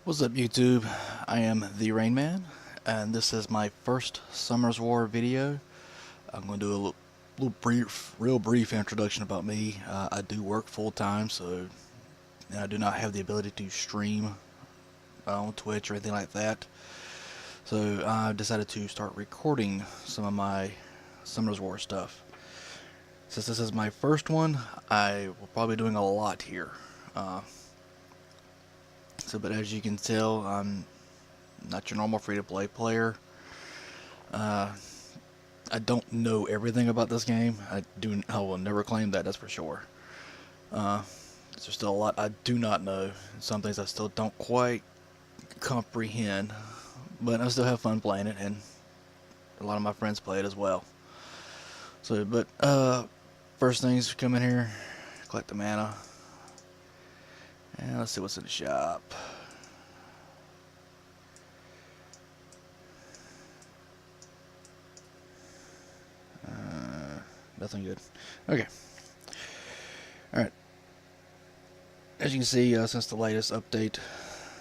What's up, YouTube? I am TheeRainman, and this is my first Summer's War video. I'm going to do a real brief introduction about me. I do work full time, so and I do not have the ability to stream on Twitch or anything like that. So I decided to start recording some of my Summer's War stuff. Since this is my first one, I will probably be doing a lot here. But as you can tell, I'm not your normal free-to-play player. I don't know everything about this game. I will never claim that. That's for sure. There's still a lot I do not know. Some things I still don't quite comprehend, but I still have fun playing it, and a lot of my friends play it as well. First things come in here, collect the mana, and let's see what's in the shop. Nothing good. Okay. Alright. As you can see, since the latest update,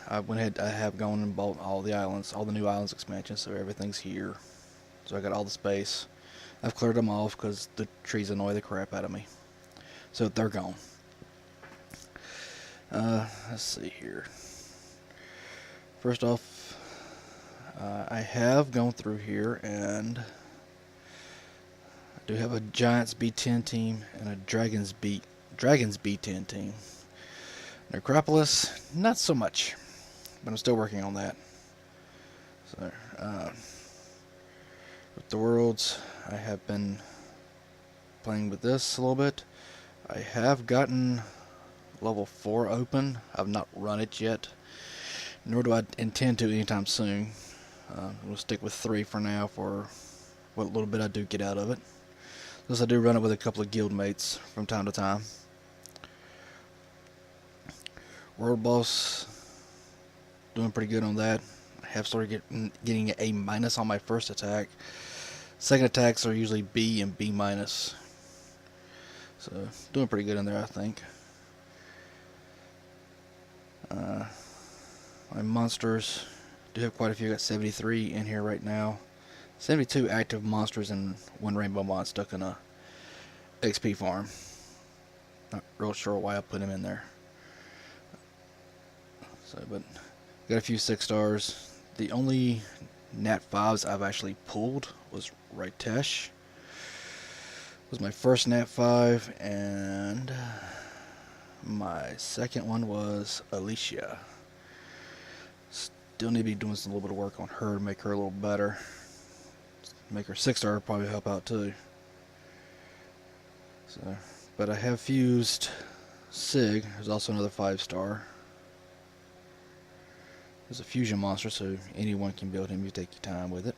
I have gone and bought all the islands, all the new islands expansions, so everything's here. So I got all the space. I've cleared them off because the trees annoy the crap out of me. So they're gone. Let's see here. First off, I have gone through here and I do have a Giants B10 team and a Dragons B10 team. Necropolis, not so much, but I'm still working on that. So, with the worlds, I have been playing with this a little bit. I have gotten level 4 open. I've not run it yet, nor do I intend to anytime soon. We'll stick with 3 for now for what little bit I do get out of it. Thus I do run it with a couple of guild mates from time to time. World boss, doing pretty good on that. I have started getting an A- on my first attack. Second attacks are usually B and B-. So, doing pretty good in there, I think. My monsters, do have quite a few. I got 73 in here right now. 72 active monsters and 1 rainbow mod stuck in a XP farm. Not real sure why I put him in there. So, but got a few 6 stars. The only Nat 5s I've actually pulled was Ritesh. Was my first Nat 5, and my second one was Alicia. Still need to be doing a little bit of work on her to make her a little better. Make her 6-star probably help out too. So, but I have fused Sig. There's also another 5-star. There's a fusion monster, so anyone can build him. You take your time with it.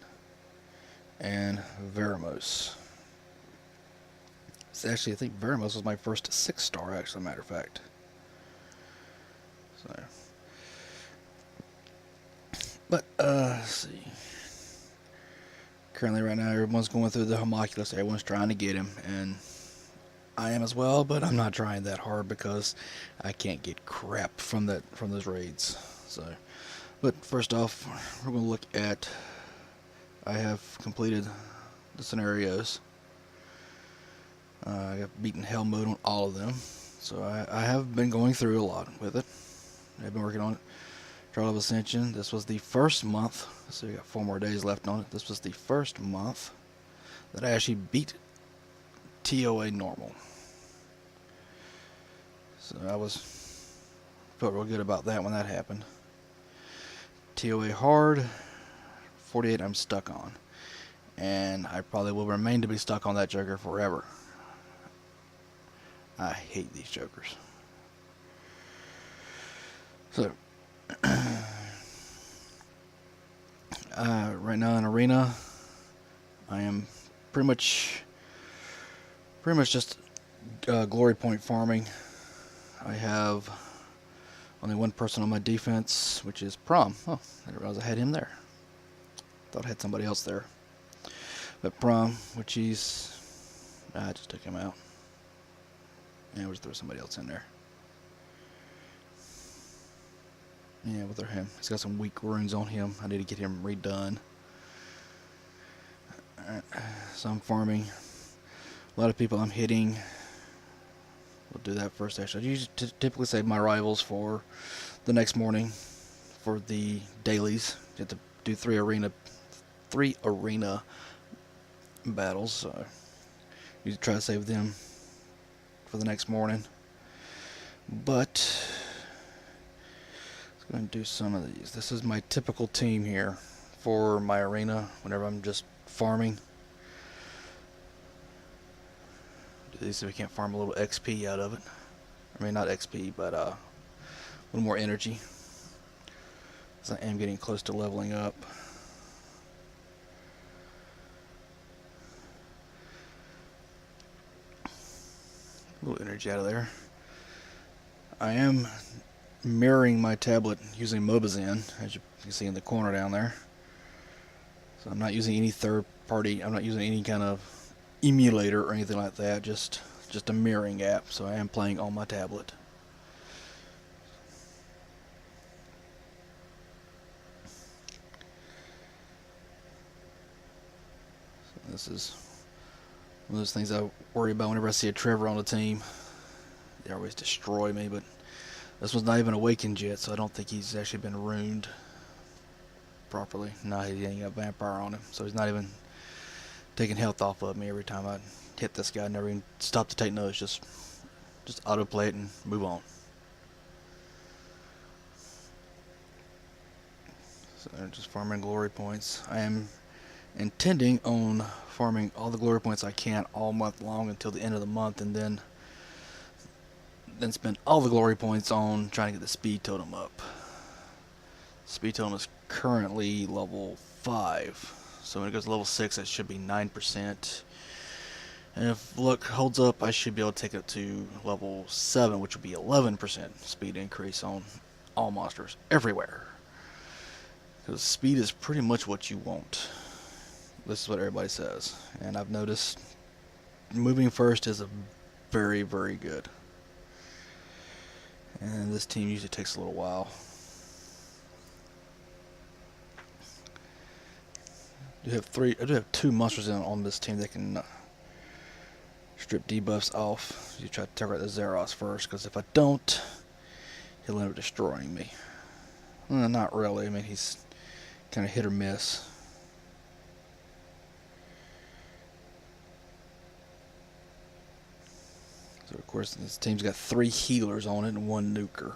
And Veramos. It's actually, I think Veramos was my first 6-star, actually, matter of fact. So, but let's see. Currently, right now, everyone's going through the homunculus. Everyone's trying to get him, and I am as well. But I'm not trying that hard because I can't get crap from those raids. So. But first off, we're going to look at, I have completed the scenarios. I got beaten hell mode on all of them. So I have been going through a lot with it. I've been working on it. Trial of Ascension, this was the first month, so we got 4 more days left on it. This was the first month that I actually beat TOA normal. So felt real good about that when that happened. TOA hard, 48 I'm stuck on. And I probably will remain to be stuck on that Joker forever. I hate these Jokers. So, right now in Arena, I am pretty much just glory point farming. I have only 1 person on my defense, which is Prom. Oh, I didn't realize I had him there. Thought I had somebody else there. But Prom, which I just took him out. And we'll just throw somebody else in there. Yeah, with him. He's got some weak runes on him. I need to get him redone. Alright, so I'm farming. A lot of people I'm hitting. We'll do that first, actually. I usually typically save my rivals for the next morning for the dailies. You have to do three arena battles, so you try to save them for the next morning. But let's go and do some of these. This is my typical team here for my arena whenever I'm just farming. Do these so we can't farm a little XP out of it. I mean, not XP, but a little more energy. Because I am getting close to leveling up. A little energy out of there. I am mirroring my tablet using Mobizen, as you can see in the corner down there. So I'm not using any third party, I'm not using any kind of emulator or anything like that, just a mirroring app. So I am playing on my tablet. So this is one of those things I worry about whenever I see a Trevor on the team. They always destroy me, but this one's not even awakened yet, so I don't think he's actually been ruined properly. No, he ain't got vampire on him, so he's not even taking health off of me every time I hit this guy. Never even stop to take notes, just autoplay it and move on. So they're just farming glory points. I am intending on farming all the glory points I can all month long until the end of the month, and then spend all the glory points on trying to get the speed totem up. Speed totem is currently level 5, so when it goes to level 6 it should be 9%, and if luck holds up I should be able to take it to level 7, which would be 11% speed increase on all monsters everywhere, because speed is pretty much what you want. This is what everybody says, and I've noticed moving first is a very, very good. And this team usually takes a little while. I do have 2 monsters on this team that can strip debuffs off. You try to target the Zeros first, because if I don't, he'll end up destroying me. Well, not really. I mean, he's kind of hit or miss. So of course this team's got 3 healers on it and 1 nuker,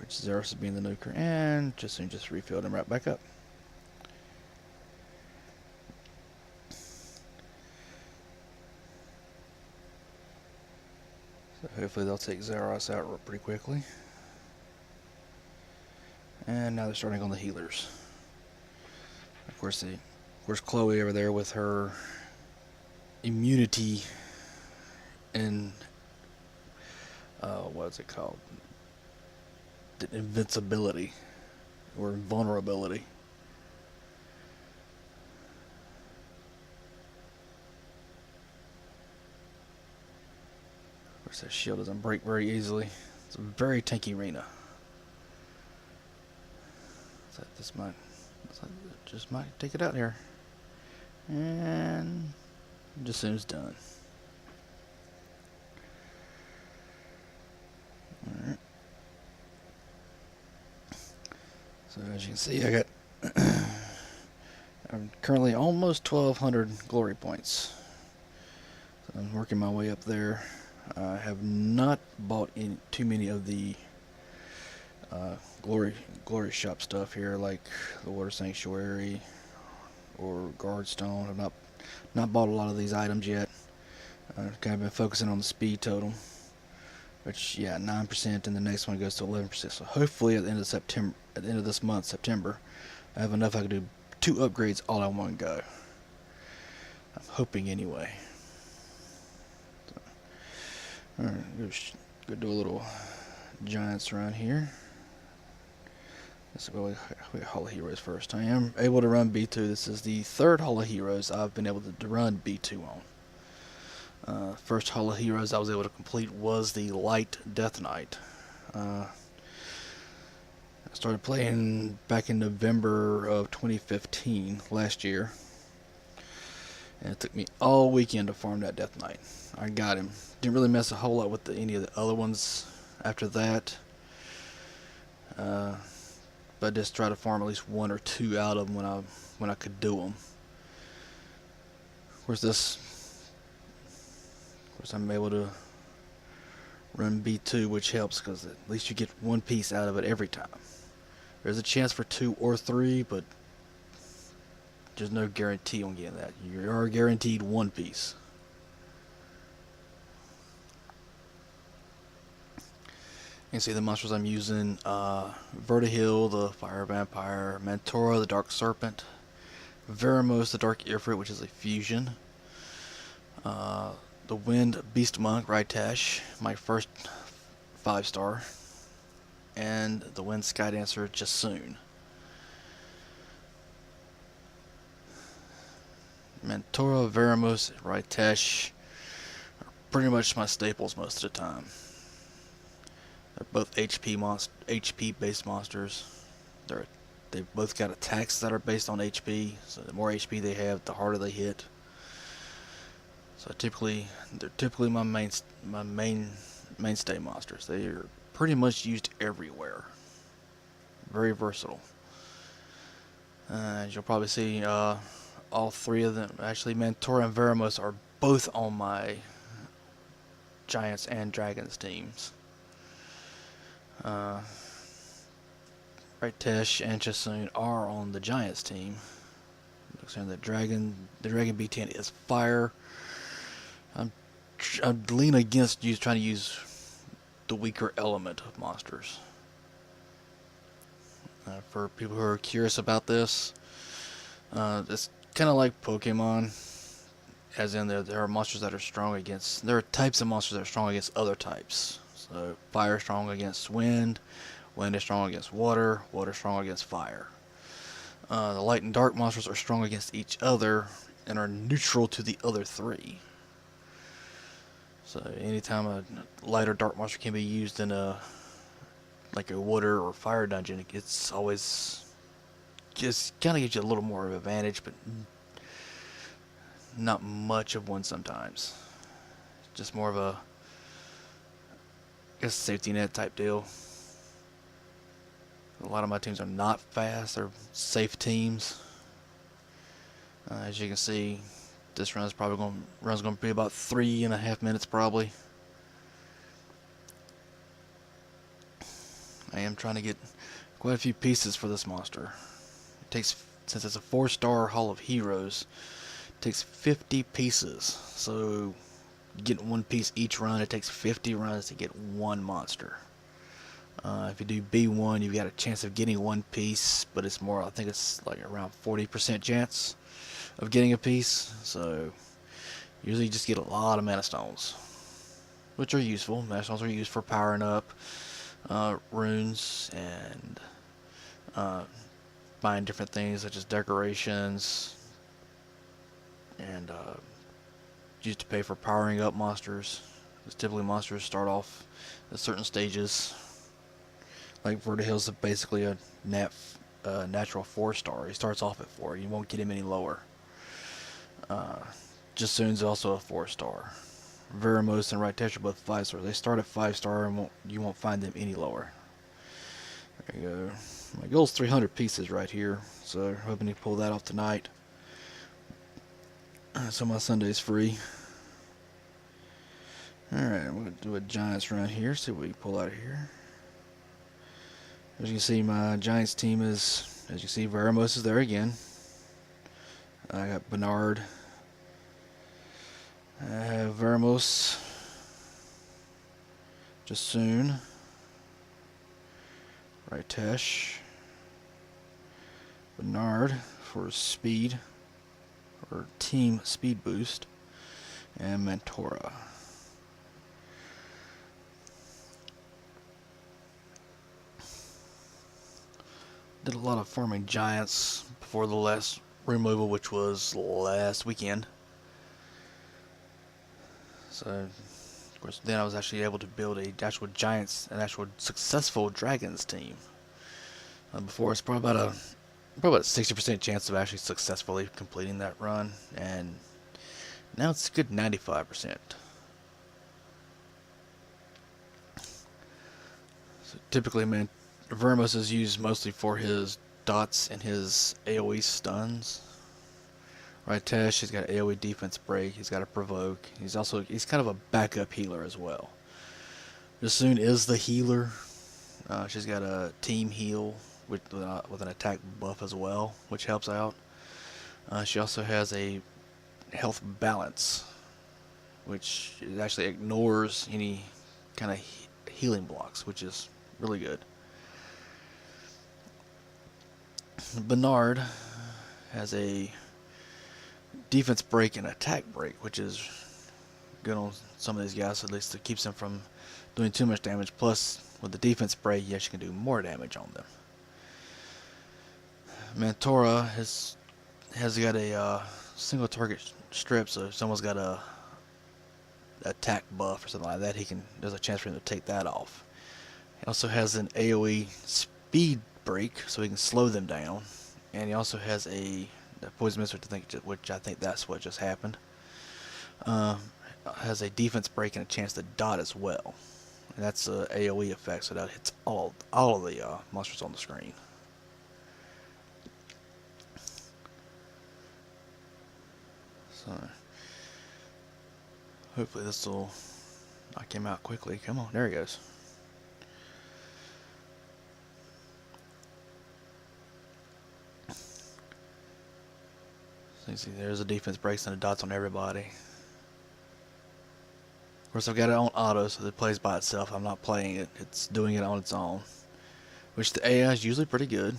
which Zeros is being the nuker, and just refilled him right back up. So hopefully they'll take Zeros out pretty quickly. And now they're starting on the healers. Of course Chloe over there with her immunity and what's it called? Invincibility or vulnerability. Of course, that shield doesn't break very easily. It's a very tanky arena. So this just might take it out here, and just soon it's done. Alright. So as you can see, I got I'm currently almost 1,200 glory points. So I'm working my way up there. I have not bought too many of the glory shop stuff here, like the Water Sanctuary or Guardstone. I've not bought a lot of these items yet. I've kind of been focusing on the speed totem, which, yeah, 9%, and the next one goes to 11%. So hopefully at the end of this month, September, I have enough I can do 2 upgrades all in one go. I'm hoping anyway. So, alright, go do a little Giants run here. Let's go with Hall of Heroes first. I am able to run B2. This is the 3rd Hall of Heroes I've been able to run B2 on. First Hall of Heroes I was able to complete was the Light Death Knight. I started playing back in November of 2015, last year. And it took me all weekend to farm that Death Knight. I got him. Didn't really mess a whole lot with any of the other ones after that. But I just try to farm at least one or two out of them when I could do them. Of course, I'm able to run B2, which helps because at least you get one piece out of it every time. There's a chance for 2 or 3, but there's no guarantee on getting that. You are guaranteed 1 piece. You can see the monsters I'm using: Vertihil, the Fire Vampire; Mantora, the Dark Serpent; Veramos, the Dark Ifrit, which is a fusion; the Wind Beast Monk, Raitash, my first 5-star; and the Wind Sky Dancer, Jasoon. Mantora, Veramos, Raitash are pretty much my staples most of the time. They're both HP based monsters. They've both got attacks that are based on HP. So the more HP they have, the harder they hit. So they're typically my mainstay monsters. They are pretty much used everywhere. Very versatile. As you'll probably see, all 3 of them, actually Mantora and Veramos, are both on my Giants and Dragons teams. Raitesh and Jasoon are on the Giants team. The Dragon B10 is fire. I'm leaning against trying to use the weaker element of monsters. For people who are curious about this, it's kind of like Pokemon, as in there are monsters that are strong against. There are types of monsters that are strong against other types. So fire is strong against wind, wind is strong against water, water is strong against fire. The light and dark monsters are strong against each other and are neutral to the other 3. So anytime a light or dark monster can be used in a water or fire dungeon, it's always just kind of gives you a little more of an advantage, but not much of one sometimes. Just more of a safety net type deal. A lot of my teams are not fast; they're safe teams. As you can see, this run's going to be about 3.5 minutes probably. I am trying to get quite a few pieces for this monster. It takes, since it's a 4-star Hall of Heroes, it takes 50 pieces. So getting 1 piece each run, it takes 50 runs to get 1 monster. If you do B1, you've got a chance of getting 1 piece, but it's more, I think it's like around 40% chance of getting a piece. So usually you just get a lot of mana stones, which are useful. Mana stones are used for powering up runes and buying different things such as decorations, and used to pay for powering up monsters. Because typically monsters start off at certain stages. Like Vertihil's basically a natural 4-star. He starts off at 4. You won't get him any lower. Jasoon's also a 4-star. Veramos and Raitesh are both 5-star. They start at 5-star, and you won't find them any lower. There you go. My goal's 300 pieces right here, so hoping to pull that off tonight. So my Sunday's free. Alright, I'm going to do a Giants run here, see what we can pull out of here. As you can see, my Giants team is, as you see, Veramos is there again. I got Bernard, Veramos, Jasoon, Raitesh, Bernard for speed, or team speed boost, and Mantora. Did a lot of farming Giants before the last removal, which was last weekend. So, of course, then I was actually able to build an actual successful Dragons team. before. It's probably about a 60% chance of actually successfully completing that run, and now it's a good 95%. So typically, man, Vermos is used mostly for his dots and his AoE stuns. Right, Tesh, he's got AoE defense break, he's got a provoke. He's kind of a backup healer as well. Jasoon is the healer. She's got a team heal with an attack buff as well, which helps out. She also has a health balance, which it actually ignores any kind of healing blocks, which is really good. Bernard has a defense break and attack break, which is good on some of these guys. At least it keeps them from doing too much damage. Plus, with the defense break, you actually can do more damage on them. Mantora has got a single target strip, so if someone's got a attack buff or something like that, there's a chance for him to take that off. He also has an AoE speed break, so he can slow them down, and he also has a poison mist, which I think that's what just happened. Has a defense break and a chance to dot as well, and that's a AoE effect, so that hits all of the monsters on the screen. So hopefully this will knock him out quickly. Come on, there he goes. So you see there's a defense breaks and a dots on everybody. Of course, I've got it on auto, so it plays by itself. I'm not playing it. It's doing it on its own, which the AI is usually pretty good.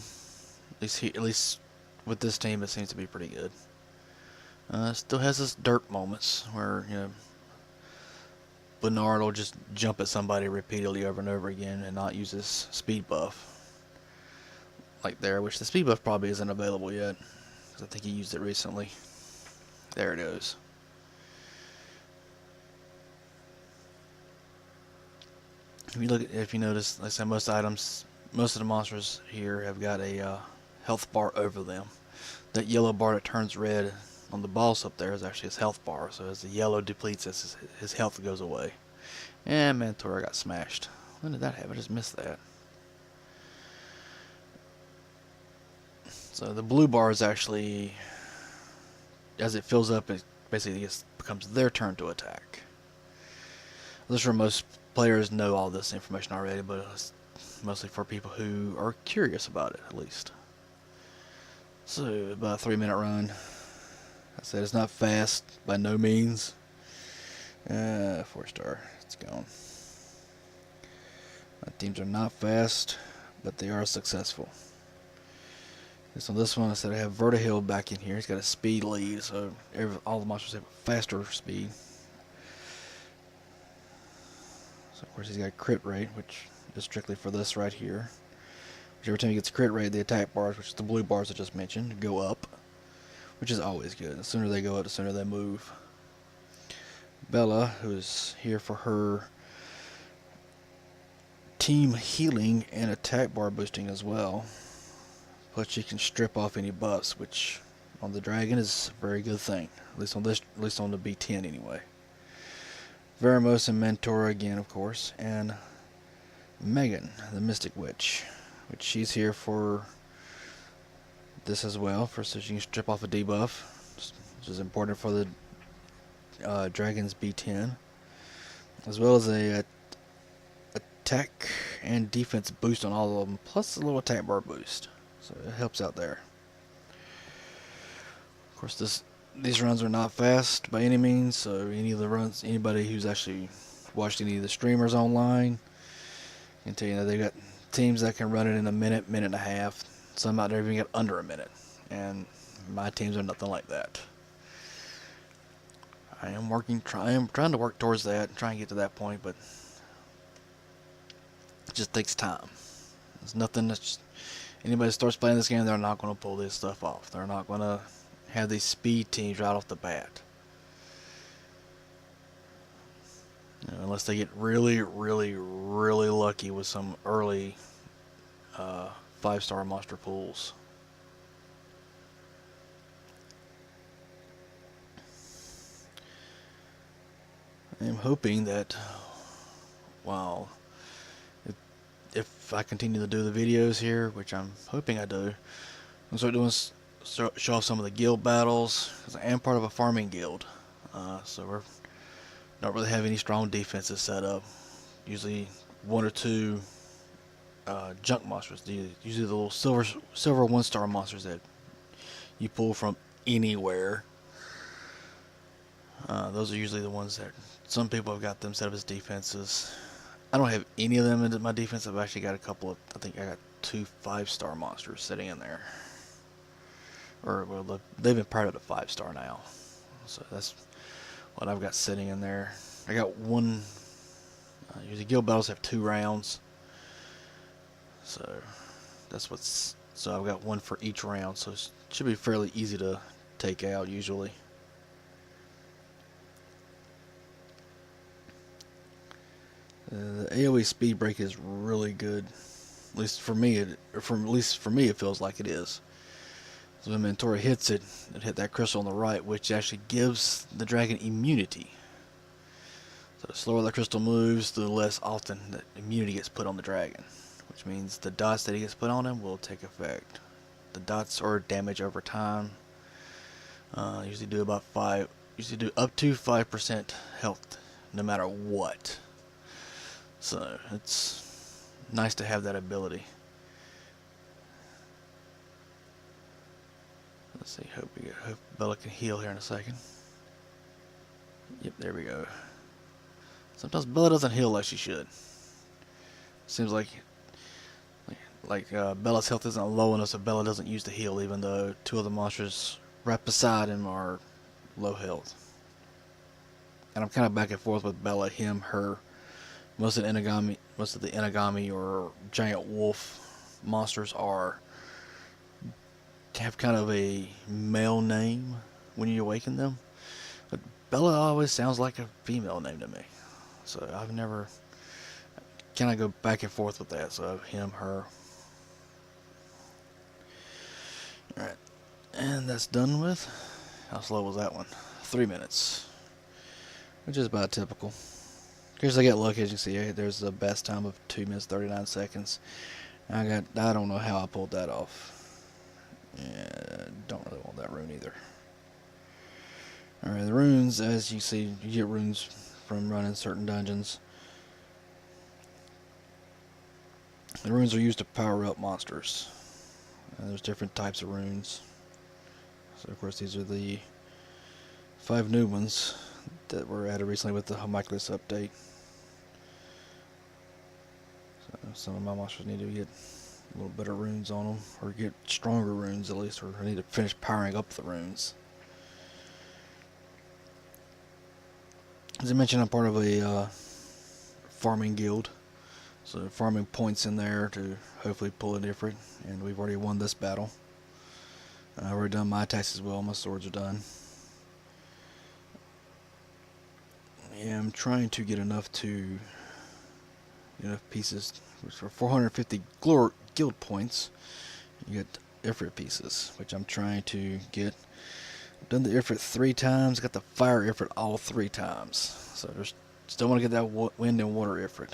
At least with this team, it seems to be pretty good. Still has his dirt moments where, Bernard will just jump at somebody repeatedly over and over again and not use his speed buff. Like there, which the speed buff probably isn't available yet, because I think he used it recently. There it is. If you notice, like I said, most of the monsters here have got a health bar over them. That yellow bar that turns red on the boss up there is actually his health bar. So as the yellow depletes, his health goes away. And Mantora got smashed. When did that happen? I just missed that. So the blue bar is actually, as it fills up, it basically becomes their turn to attack. I'm sure most players know all this information already, but it's mostly for people who are curious about it, at least. So, about a 3-minute run. I said it's not fast by no means. 4-star. It's gone. My teams are not fast, but they are successful. So this one, I said I have Vertihill back in here. He's got a speed lead, so all the monsters have faster speed. So of course he's got crit rate, which is strictly for this right here. Which every time he gets a crit rate, the attack bars, which is the blue bars I just mentioned, go up, which is always good. The sooner they go up, the sooner they move. Bella, who's here for her team healing and attack bar boosting as well. Plus she can strip off any buffs, which on the dragon is a very good thing. At least on the B10 anyway. Veramos and Mantora again, of course, and Megan, the Mystic Witch, which she's here for this as well, so she can strip off a debuff, which is important for the dragon's B10, as well as a attack and defense boost on all of them, plus a little attack bar boost. So it helps out there. Of course, these runs are not fast by any means, so anybody who's actually watched any of the streamers online can tell you that they got teams that can run it in a minute, minute and a half. Some out there even get under a minute, and my teams are nothing like that. I am trying to work towards that, and try and get to that point, but it just takes time. There's nothing that's anybody starts playing this game, they're not going to pull this stuff off. They're not going to have these speed teams right off the bat. Unless they get really, really, really lucky with some early 5-star monster pools. I'm hoping that while if I continue to do the videos here, which I'm hoping I do, I'm start doing show off some of the guild battles, because I am part of a farming guild, so we're don't really have any strong defenses set up. Usually one or two junk monsters, usually the little silver 1-star monsters that you pull from anywhere. Those are usually the ones that some people have got them set up as defenses. I don't have any of them in my defense. I've actually got a couple of, I think I got 2 5-star monsters sitting in there. Or, well, they've been part of the 5-star now. So that's what I've got sitting in there. I got one, usually guild battles have 2 rounds. So that's what's, so I've got one for each round. So it should be fairly easy to take out usually. The AoE speed break is really good. At least for me, it feels like it is. So when Mentora hits it, it hit that crystal on the right, which actually gives the dragon immunity. So the slower the crystal moves, the less often that immunity gets put on the dragon, which means the dots that he gets put on him will take effect. The dots are damage over time. Usually do up to 5% health, no matter what. So it's nice to have that ability. Let's see, hope Bella can heal here in a second. Yep, there we go. Sometimes Bella doesn't heal like she should. Seems like Bella's health isn't low enough, so Bella doesn't use the heal, even though 2 of the monsters right beside him are low health. And I'm kind of back and forth with Bella, him, her. Most of the Inagami or giant wolf monsters have kind of a male name when you awaken them, but Bella always sounds like a female name to me. So I've never kind of go back and forth with that. So him, her. All right, and that's done with. How slow was that one? 3 minutes, which is about typical. Here's I get lucky, as you can see. There's the best time of 2 minutes 39 seconds. I don't know how I pulled that off. Yeah, don't really want that rune either. Alright, the runes, as you see, you get runes from running certain dungeons. The runes are used to power up monsters. And there's different types of runes. So of course these are the 5 new ones that were added recently with the Homunculus update. So some of my monsters need to get a little better runes on them, or get stronger runes at least, or I need to finish powering up the runes. As I mentioned, I'm part of a farming guild, so farming points in there to hopefully pull a different, and we've already won this battle. I've already done my attacks as well, my swords are done. Yeah, I'm trying to get enough pieces for 450 guild points. You get Ifrit pieces, which I'm trying to get. I've done the Ifrit 3 times, got the fire Ifrit all 3 times. So there's still want to get that wind and water Ifrit.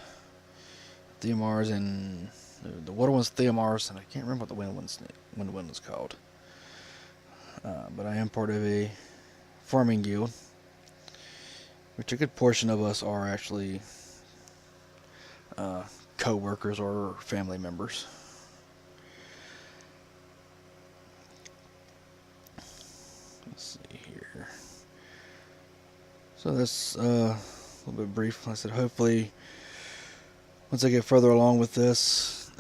Theomars, and the water one's Theomars, and I can't remember what the wind one's called. But I am part of a farming guild, which a good portion of us are actually co-workers or family members. Let's see here. So that's a little bit brief. Like I said, hopefully once I get further along with this,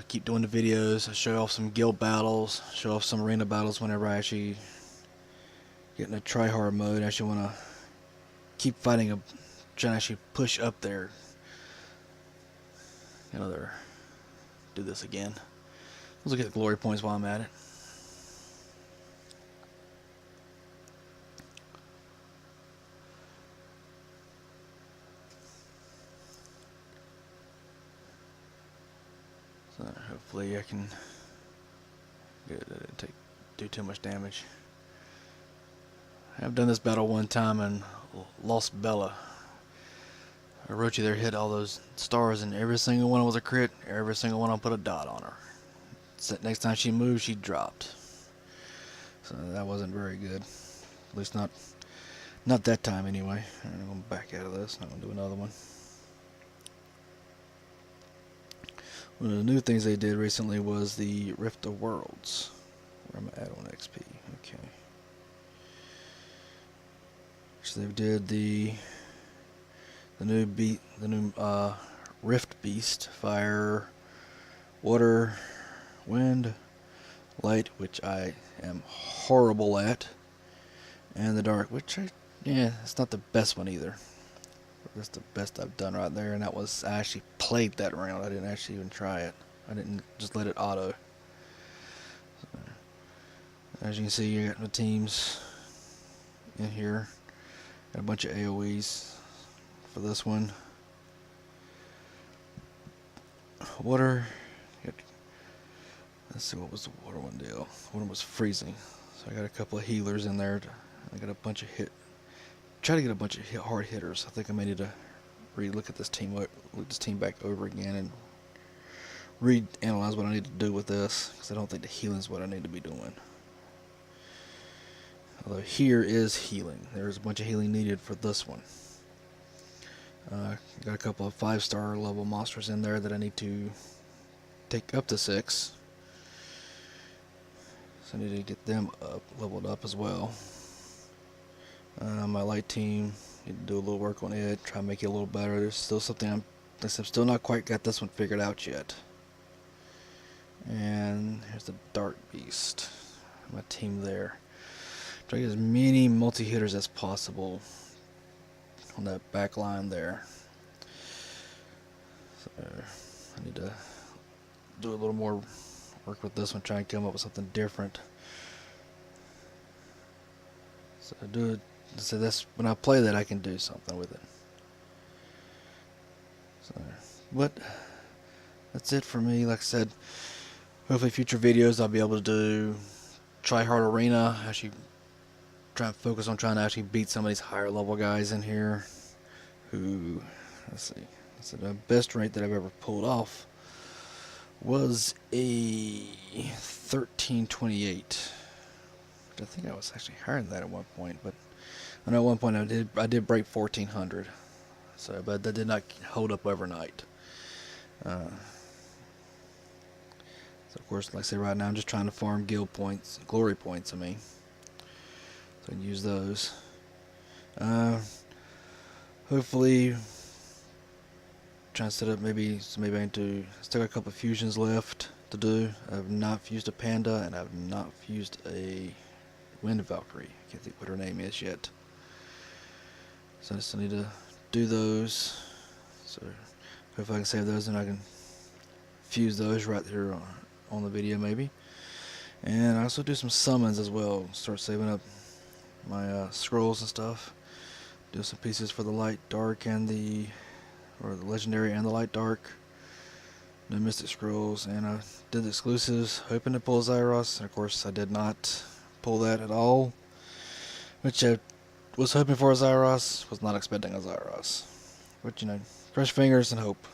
keep doing the videos, I show off some guild battles, show off some arena battles whenever I actually get in a try-hard mode. I actually want to keep fighting, trying to actually push up there. Do this again. Let's look at the glory points while I'm at it. So hopefully I can do too much damage. I've done this battle one time and lost Bella. Orochi there hit all those stars and every single one was a crit. Every single one I put a dot on her. So next time she moved, she dropped. So that wasn't very good. At least not that time anyway. I'm going back out of this. I'm going to do another one. One of the new things they did recently was the Rift of Worlds. Where am I at on XP? Okay. So they did the new Rift Beast, fire, water, wind, light, which I am horrible at, and the dark, which it's not the best one either. That's the best I've done right there, and that was, I actually played that round. I didn't actually even try it. I didn't just let it auto. So, as you can see, you got the teams in here. Got a bunch of AoEs for this one. Water. Let's see, what was the water one deal? One was freezing. So I got a couple of healers in there. I got a bunch of try to get a bunch of hard hitters. I think I may need to re-look at this team, look this team back over again and reanalyze what I need to do with this, because I don't think the healing is what I need to be doing. Although here is healing. There's a bunch of healing needed for this one. Got a couple of 5-star level monsters in there that I need to take up to 6. So I need to get them leveled up as well. My light team, need to do a little work on it, try to make it a little better. There's still something I'm still not quite got this one figured out yet. And here's the Dark Beast. My team there. Try to get as many multi-hitters as possible on that back line there. So I need to do a little more work with this one, try and come up with something different. So that's when I play that, I can do something with it. So, but that's it for me. Like I said, hopefully future videos I'll be able to do try hard arena, actually try and focus on trying to actually beat some of these higher level guys in here who, let's see, so the best rate that I've ever pulled off was a 1328. I think I was actually higher than that at one point, but I know at one point I did break 1400. So, but that did not hold up overnight. So of course, like I say, right now I'm just trying to farm guild points, glory points. I mean, so I can use those. Hopefully, trying to set up maybe I need to. Still got a couple of fusions left to do. I've not fused a panda, and I've not fused a wind Valkyrie. I can't think what her name is yet. So I still need to do those. So hopefully I can save those and I can fuse those right here on the video maybe. And I also do some summons as well. Start saving up my scrolls and stuff. Do some pieces for the light, dark, and the legendary and the light, dark. The mystic scrolls, and I did the exclusives, hoping to pull Zyros, and of course I did not pull that at all. Which I was hoping for a Zyros, was not expecting a Zyros. But you know, cross fingers and hope.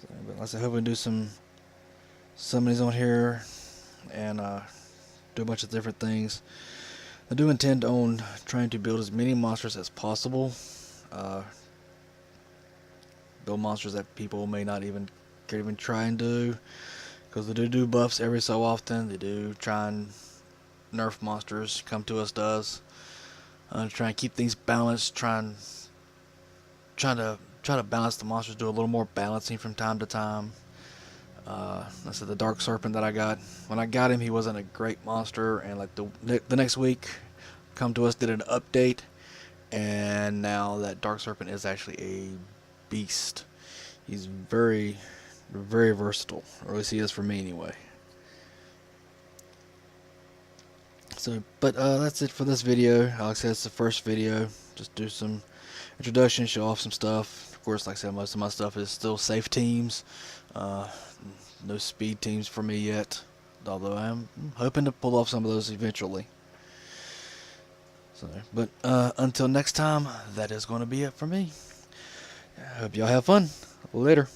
So, but like I said, hoping to do some summonings on here and do a bunch of different things. I do intend on trying to build as many monsters as possible. Build monsters that people may not even try and do, because they do buffs every so often. They do try and nerf monsters. Come to Us does. Try and keep things balanced. Try to balance the monsters. Do a little more balancing from time to time. I said the Dark Serpent that I got. When I got him, he wasn't a great monster, and like the next week, Come to Us did an update, and now that Dark Serpent is actually a beast. He's very, very versatile, or at least he is for me anyway. So, but that's it for this video. Like I said, it's the first video. Just do some introduction, show off some stuff. course, like I said, most of my stuff is still safe teams. Uh, no speed teams for me yet, although I am hoping to pull off some of those eventually. So, but until next time, that is going to be it for me. I hope y'all have fun. Later.